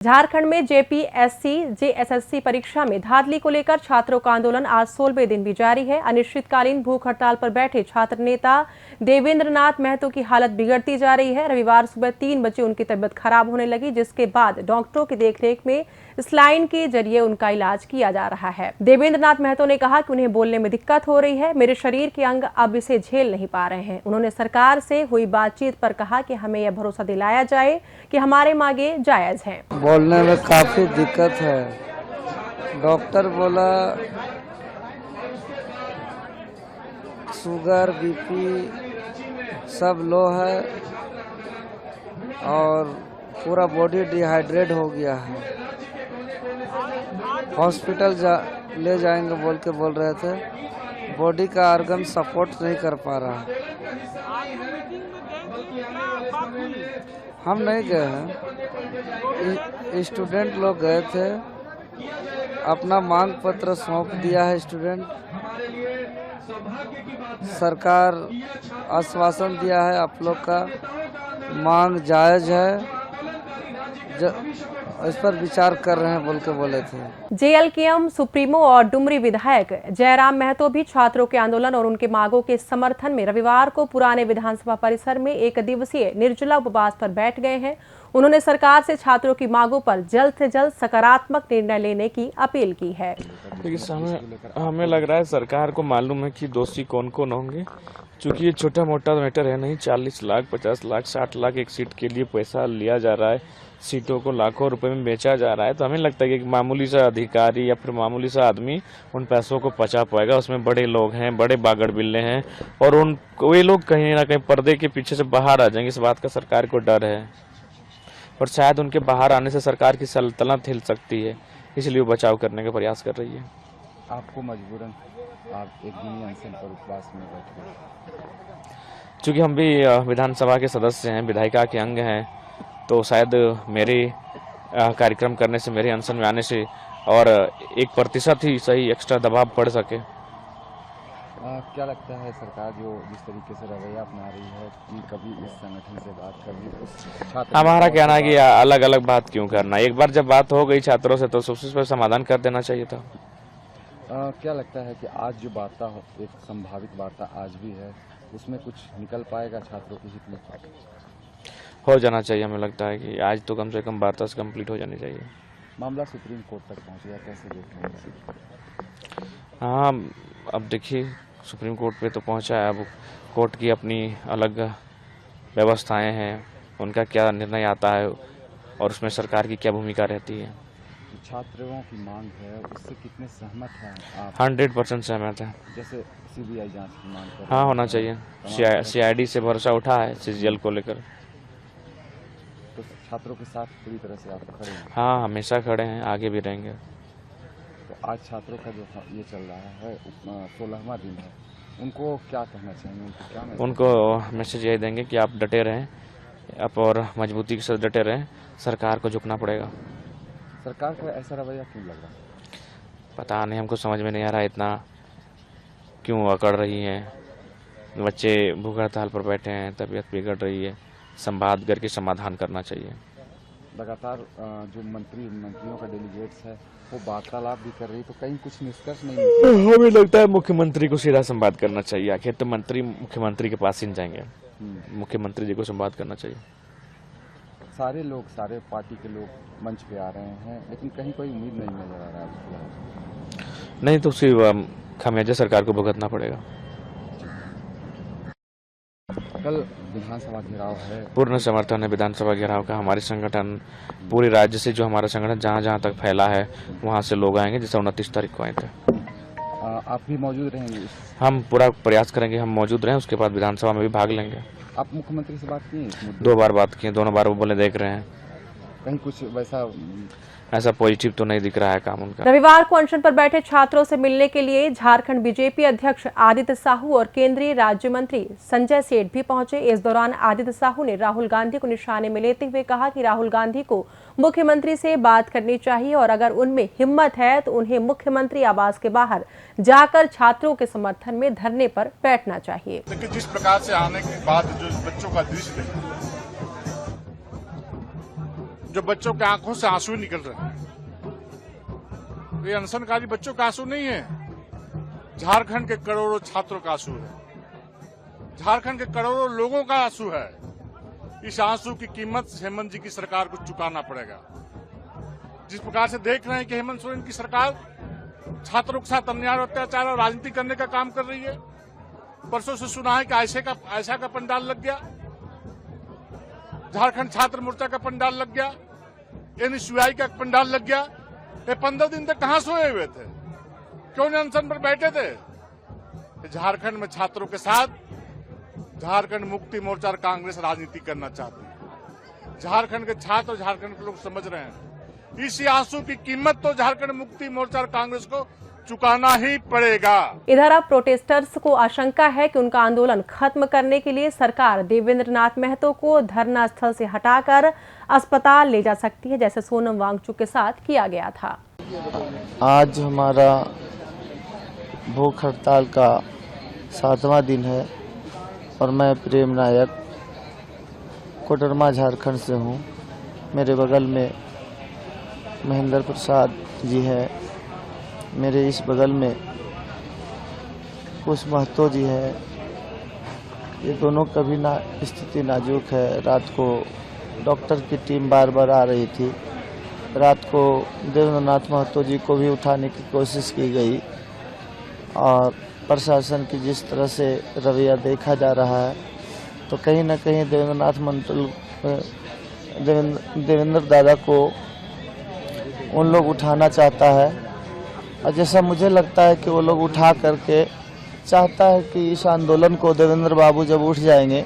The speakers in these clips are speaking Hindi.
झारखंड में जेपीएससी जेएसएससी परीक्षा में धांधली को लेकर छात्रों का आंदोलन आज 16वें दिन भी जारी है। अनिश्चितकालीन भूख हड़ताल पर बैठे छात्र नेता देवेंद्र नाथ महतो की हालत बिगड़ती जा रही है। रविवार सुबह 3 बजे उनकी तबीयत खराब होने लगी, जिसके बाद डॉक्टरों की देखरेख में स्लाइन के जरिए उनका इलाज किया जा रहा है। देवेंद्र नाथ महतो ने कहा कि उन्हें बोलने में दिक्कत हो रही है, मेरे शरीर के अंग अब इसे झेल नहीं पा रहे हैं। उन्होंने सरकार से हुई बातचीत पर कहा कि हमें यह भरोसा दिलाया जाए कि हमारे मांगे जायज हैं। बोलने में काफी दिक्कत है। डॉक्टर बोला शुगर बीपी सब लो है और पूरा बॉडी डिहाइड्रेट हो गया है। हॉस्पिटल ले जाएंगे बोल रहे थे। बॉडी का ऑर्गन सपोर्ट नहीं कर पा रहा। हम नहीं गए हैं, स्टूडेंट लोग गए थे, अपना मांग पत्र सौंप दिया है। स्टूडेंट सरकार आश्वासन दिया है आप लोग का मांग जायज है, इस पर विचार कर रहे हैं बोले थे। जेएलकेएम सुप्रीमो और डुमरी विधायक जयराम महतो भी छात्रों के आंदोलन और उनके मांगों के समर्थन में रविवार को पुराने विधानसभा परिसर में 1 दिवसीय निर्जला उपवास पर बैठ गए हैं। उन्होंने सरकार से छात्रों की मांगों पर जल्द से जल्द सकारात्मक निर्णय लेने की अपील की है। हमें लग रहा है सरकार को मालूम है कि दोषी कौन कौन होंगे, क्योंकि ये छोटा मोटा मैटर है नहीं। 40 लाख 50 लाख 60 लाख एक सीट के लिए पैसा लिया जा रहा है, सीटों को लाखों रुपए में बेचा जा रहा है। तो हमें लगता है कि मामूली सा अधिकारी या फिर मामूली सा आदमी उन पैसों को पचा पाएगा। उसमें बड़े लोग हैं, बड़े बागड़ बिल्ले हैं और वे लोग कहीं ना कहीं पर्दे के पीछे से बाहर आ जाएंगे। इस बात का सरकार को डर है और शायद उनके बाहर आने से सरकार की सल्तनत हिल सकती है, इसलिए वो बचाव करने का प्रयास कर रही है। आपको मजबूरन आप एक दिन अनशन पर उपवास में बैठ गए, चूँकि हम भी विधानसभा के सदस्य हैं, विधायिका के अंग हैं, तो शायद मेरे कार्यक्रम करने से, मेरे अनशन में आने से और 1% ही सही एक्स्ट्रा दबाव पड़ सके। क्या लगता है सरकार जो जिस तरीके से रवैया अपना रही है कि कभी इस संगठन से बात, कभी उस छात्र, हमारा कहना है कि अलग अलग बात क्यों करना, एक बार जब बात हो गई छात्रों से तो सबसे पहले समाधान कर देना चाहिए था। क्या लगता है कि आज जो वार्ता एक संभावित वार्ता आज भी है, उसमें कुछ निकल पाएगा छात्रों के हित में? हो जाना चाहिए। हमें लगता है कि आज तो कम से कम वार्ता से कंप्लीट हो जानी चाहिए। मामला सुप्रीम कोर्ट तक पहुंच गया, कैसे देखते हैं? हाँ, अब देखिए सुप्रीम कोर्ट पे तो पहुंचा है। अब कोर्ट की अपनी अलग व्यवस्थाएं हैं, उनका क्या निर्णय आता है और उसमें सरकार की क्या भूमिका रहती है। छात्रों की मांग है, उससे कितने सहमत हैं आप? 100% सहमत है। जैसे सीबीआई जांच की मांग कर, हाँ, होना चाहिए। सीआईडी से भरोसा उठा है सीजीएल को लेकर। तो छात्रों के साथ पूरी तरह से आप खड़े हैं? हाँ, हमेशा खड़े हैं, आगे भी रहेंगे। तो आज छात्रों का जो ये चल रहा है 16वां दिन है, उनको क्या कहना चाहिए? उनको मैसेज यही देंगे कि आप डटे रहें, आप और मजबूती के साथ डटे रहें, सरकार को झुकना पड़ेगा। सरकार का ऐसा रवैया क्यों लग रहा है? पता नहीं, हमको समझ में नहीं आ रहा इतना क्यों अकड़ रही हैं। बच्चे भूख हड़ताल पर बैठे हैं, तबीयत बिगड़ रही है, संवाद करके समाधान करना चाहिए। लगातार जो मंत्रियों का डेलीगेट्स है वो वार्तालाप भी कर रही, तो कहीं कुछ निष्कर्ष नहीं निकला। हमें लगता है मुख्यमंत्री को सीधा संवाद करना चाहिए। आखिर तो मंत्री मुख्यमंत्री के पास ही जाएंगे, मुख्यमंत्री जी को संवाद करना चाहिए। सारे लोग, सारे पार्टी के लोग मंच पे आ रहे हैं, लेकिन कहीं कोई उम्मीद नहीं नजर आ रहा है। नहीं तो उसी खामियाजा सरकार को भुगतना पड़ेगा। कल विधानसभा घेराव है, पूर्ण समर्थन है विधानसभा घेराव का। हमारे संगठन पूरे राज्य से, जो हमारा संगठन जहाँ जहाँ तक फैला है वहाँ से लोग आएंगे, जैसे 29 तारीख को आए थे। आप भी मौजूद रहेंगे? हम पूरा प्रयास करेंगे हम मौजूद रहें, उसके बाद विधानसभा में भी भाग लेंगे। आप मुख्यमंत्री से बात की? 2 बार बात की, दोनों बार वो बोले देख रहे हैं। कहीं कुछ वैसा ऐसा पॉजिटिव तो नहीं दिख रहा है काम उनका। रविवार को अनशन पर बैठे छात्रों से मिलने के लिए झारखंड बीजेपी अध्यक्ष आदित्य साहू और केंद्रीय राज्य मंत्री संजय सेठ भी पहुंचे। इस दौरान आदित्य साहू ने राहुल गांधी को निशाने में लेते हुए कहा कि राहुल गांधी को मुख्यमंत्री से बात करनी चाहिए और अगर उनमें हिम्मत है तो उन्हें मुख्यमंत्री आवास के बाहर जाकर छात्रों के समर्थन में धरने पर बैठना चाहिए। जिस प्रकार से आने के बाद जो बच्चों का दृश्य जो बच्चों के आंखों से आंसू निकल रहे हैं। ये अनशनकारी बच्चों का आंसू नहीं है, झारखंड के करोड़ों छात्रों का आंसू है, झारखंड के करोड़ों लोगों का आंसू है। इस आंसू की कीमत हेमंत जी की सरकार को चुकाना पड़ेगा। जिस प्रकार से देख रहे हैं कि हेमंत सोरेन की सरकार छात्रों के साथ अन्याय और अत्याचार और राजनीति करने का काम कर रही है। परसों से सुना है कि ऐसा का पंडाल लग गया, झारखंड छात्र मोर्चा का पंडाल लग गया, एनएसयूआई का पंडाल लग गया। ये 15 दिन तक कहां सोए हुए थे, क्यों नहीं अनशन पर बैठे थे? झारखंड में छात्रों के साथ झारखंड मुक्ति मोर्चा और कांग्रेस राजनीति करना चाहती है। झारखंड के छात्र और झारखंड के लोग समझ रहे हैं इस आंसू की कीमत तो झारखंड मुक्ति मोर्चा और कांग्रेस को चुकाना ही पड़ेगा। इधर अब प्रोटेस्टर्स को आशंका है कि उनका आंदोलन खत्म करने के लिए सरकार देवेंद्र नाथ महतो को धरना स्थल से हटाकर अस्पताल ले जा सकती है, जैसे सोनम वांगचुक के साथ किया गया था। आज हमारा भूख हड़ताल का 7वां दिन है और मैं प्रेम नायक कोडरमा झारखंड से हूँ। मेरे बगल में महेंद्र प्रसाद जी है, मेरे इस बगल में कुश महतो जी है। ये दोनों का भी स्थिति नाजुक है। रात को डॉक्टर की टीम बार बार आ रही थी। रात को देवेंद्र नाथ महतो जी को भी उठाने की कोशिश की गई और प्रशासन की जिस तरह से रवैया देखा जा रहा है तो कहीं ना कहीं देवेंद्र दादा को उन लोग उठाना चाहता है और जैसा मुझे लगता है कि वो लोग उठा करके चाहता है कि इस आंदोलन को देवेंद्र बाबू जब उठ जाएंगे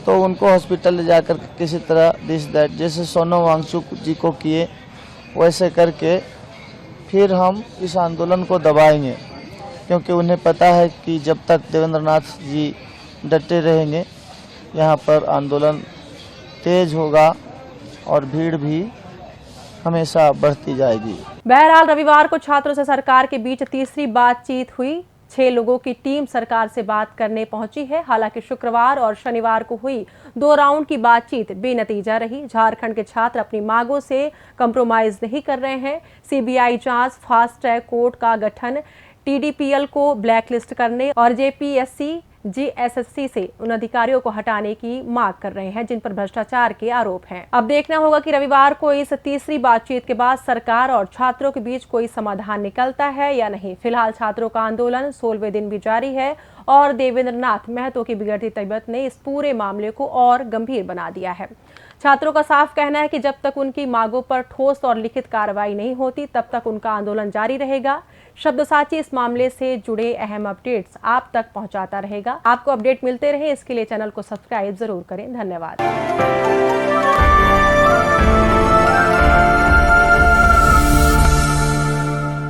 तो उनको हॉस्पिटल ले जाकर किसी तरह दिस दैट जैसे सोनम वांगचुक जी को किए वैसे करके फिर हम इस आंदोलन को दबाएंगे, क्योंकि उन्हें पता है कि जब तक देवेंद्र नाथ जी डटे रहेंगे यहाँ पर आंदोलन तेज होगा और भीड़ भी हमेशा बढ़ती जाएगी। बहरहाल रविवार को छात्रों से सरकार के बीच तीसरी बातचीत हुई। 6 लोगों की टीम सरकार से बात करने पहुंची है। हालांकि शुक्रवार और शनिवार को हुई 2 राउंड की बातचीत बेनतीजा रही। झारखंड के छात्र अपनी मांगों से कंप्रोमाइज नहीं कर रहे हैं। सीबीआई जांच, फास्ट ट्रैक कोर्ट का गठन, टीडीपीएल को ब्लैकलिस्ट करने और जेपीएससी जीएसएससी से उन अधिकारियों को हटाने की मांग कर रहे हैं जिन पर भ्रष्टाचार के आरोप हैं। अब देखना होगा कि रविवार को इस तीसरी बातचीत के बाद सरकार और छात्रों के बीच कोई समाधान निकलता है या नहीं। फिलहाल छात्रों का आंदोलन 16वें दिन भी जारी है और देवेंद्र नाथ महतो की बिगड़ती तबीयत ने इस पूरे मामले को और गंभीर बना दिया है। छात्रों का साफ कहना है कि जब तक उनकी मांगों पर ठोस और लिखित कार्रवाई नहीं होती तब तक उनका आंदोलन जारी रहेगा। शब्दसाची इस मामले से जुड़े अहम अपडेट्स आप तक पहुंचाता रहेगा। आपको अपडेट मिलते रहे इसके लिए चैनल को सब्सक्राइब जरूर करें। धन्यवाद।